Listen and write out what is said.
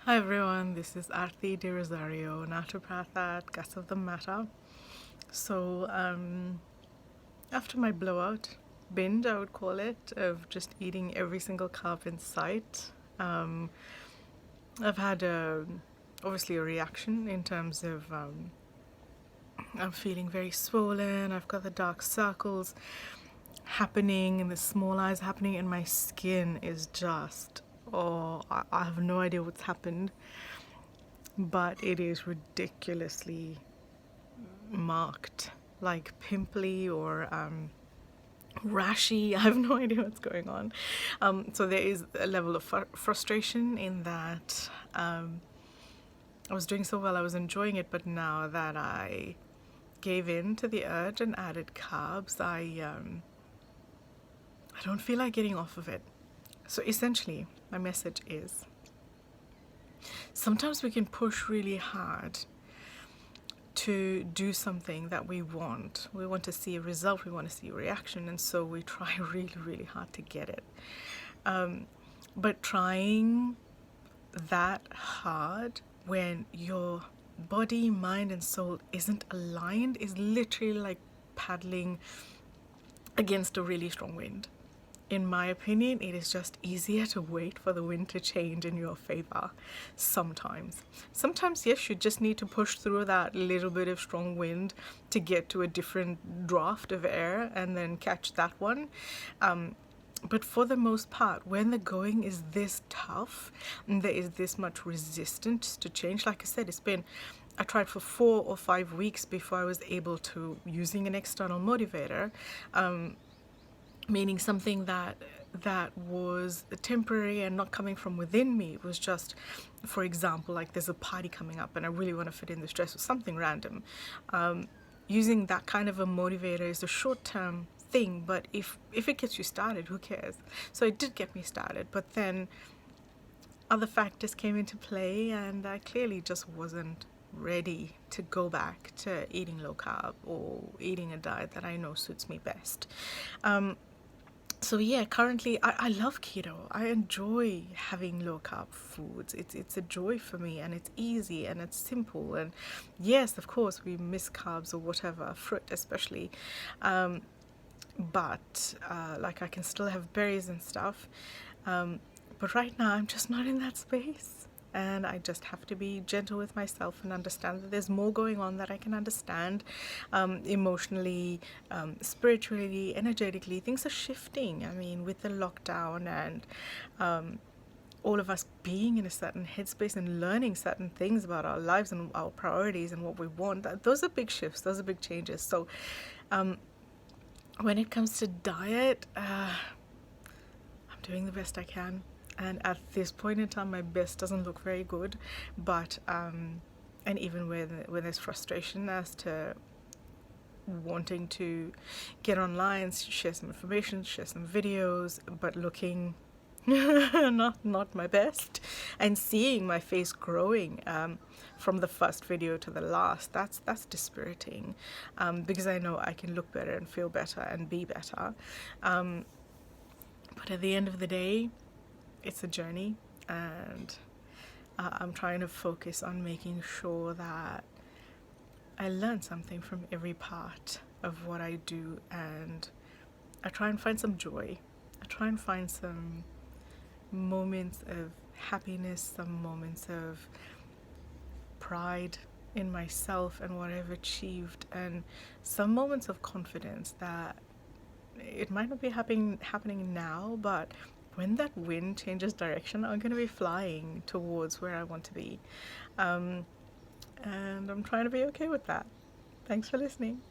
Hi everyone, this is Arti De Rosario, naturopath at Guts of the Matter. So, after my blowout binge, I would call it, of just eating every single carb in sight, I've had obviously a reaction in terms of I'm feeling very swollen. I've got the dark circles happening and the small eyes happening, and my skin is just, oh, I have no idea what's happened, but it is ridiculously marked, like pimply or rashy. I have no idea what's going on. So there is a level of frustration in that I was doing so well, I was enjoying it, but now that I gave in to the urge and added carbs, I don't feel like getting off of it. So essentially, my message is sometimes we can push really hard to do something that we want. We want to see a result, we want to see a reaction, and so we try really, really hard to get it. But trying that hard when your body, mind, and soul isn't aligned is literally like paddling against a really strong wind. In my opinion, it is just easier to wait for the wind to change in your favor sometimes. Sometimes, yes, you just need to push through that little bit of strong wind to get to a different draft of air and then catch that one. But for the most part, when the going is this tough and there is this much resistance to change, like I said, I tried for 4 or 5 weeks before I was able to, using an external motivator, meaning something that was temporary and not coming from within me. It was just, for example, like there's a party coming up and I really want to fit in this dress or something random. Using that kind of a motivator is a short-term thing, but if it gets you started, who cares? So it did get me started, but then other factors came into play and I clearly just wasn't ready to go back to eating low carb or eating a diet that I know suits me best. So yeah, currently I love keto. I enjoy having low carb foods. It's a joy for me, and it's easy and it's simple. And yes, of course, we miss carbs or whatever, fruit especially. But like I can still have berries and stuff. But right now I'm just not in that space. And I just have to be gentle with myself and understand that there's more going on that I can understand, emotionally, spiritually, energetically. Things are shifting. I mean, with the lockdown and all of us being in a certain headspace and learning certain things about our lives and our priorities and what we want, those are big shifts, those are big changes. So when it comes to diet, I'm doing the best I can. And at this point in time, my best doesn't look very good. But, and even when there's frustration as to wanting to get online, share some information, share some videos, but looking not my best, and seeing my face growing from the first video to the last, that's dispiriting, because I know I can look better and feel better and be better, but at the end of the day, it's a journey, and I'm trying to focus on making sure that I learn something from every part of what I do, and I try and find some joy. I try and find some moments of happiness, some moments of pride in myself and what I've achieved, and some moments of confidence that it might not be happening now, but when that wind changes direction, I'm going to be flying towards where I want to be. And I'm trying to be okay with that. Thanks for listening.